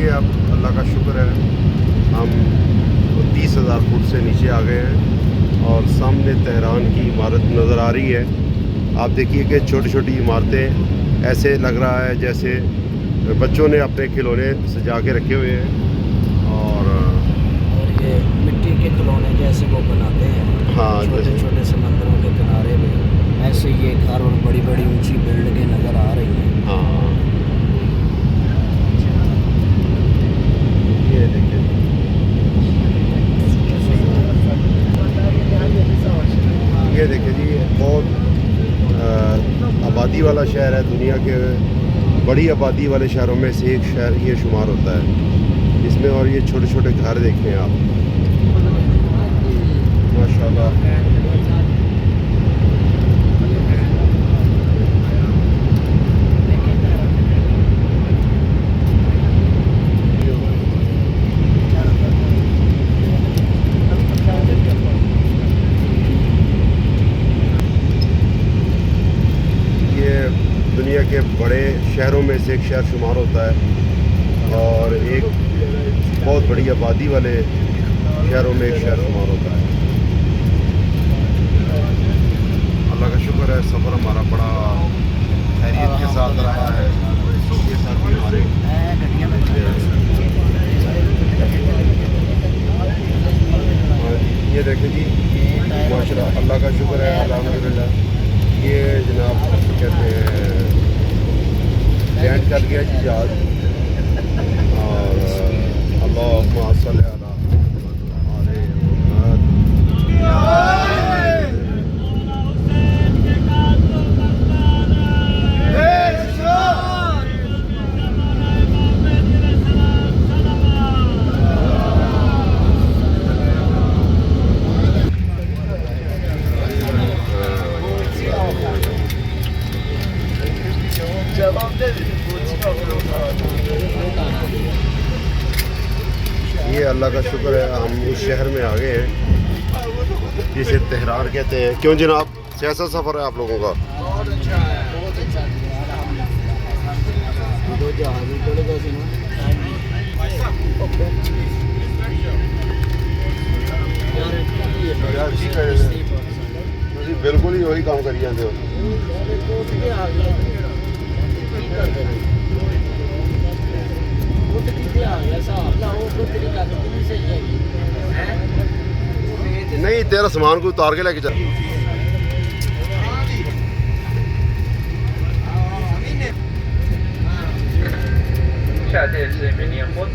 ये अब अल्लाह का शुक्र है हम 30,000 फुट से नीचे आ गए हैं और सामने तेहरान की इमारत नज़र आ रही है। आप देखिए कि छोटी छोटी इमारतें, ऐसे लग रहा है जैसे बच्चों ने अपने खिलौने सजा के रखे हुए हैं। और ये मिट्टी के खिलौने जैसे वो बनाते हैं, हाँ, छोटे छोटे समंदरों के किनारे में ऐसे ये घर और बड़ी बड़ी ऊंची बिल्डिंगें नज़र आ रही हैं। हाँ, ये देखिए जी, बहुत आबादी वाला शहर है। दुनिया के बड़ी आबादी वाले शहरों में से एक शहर ये शुमार होता है इसमें। और ये छोटे छोटे घर देखें आप, माशाल्लाह। दुनिया के बड़े शहरों में से एक शहर शुमार होता है और एक बहुत बड़ी आबादी वाले शहरों में एक शहर शुमार होता है। अल्लाह का शुक्र है, सफ़र हमारा बड़ा खैरियत के साथ रहा है। ये साथी हमारे ये देखें जी, माशाल्लाह, अल्लाह का शुक्र है, अल्हम्दुलिल्लाह। ये जनाब कहते हैं लैंड कर गया जी जहाज। और अल्लाहुम्मा सल्ली अला ये अल्लाह का शुक्र है हम उस शहर में आ गए हैं जिसे तेहरान कहते हैं। क्यों जनाब, कैसा सफ़र है आप लोगों का? बहुत अच्छा है, बहुत अच्छा। बिल्कुल ही वही काम करी जाते हो। नहीं, तेरा सामान को उतार के लेके चल।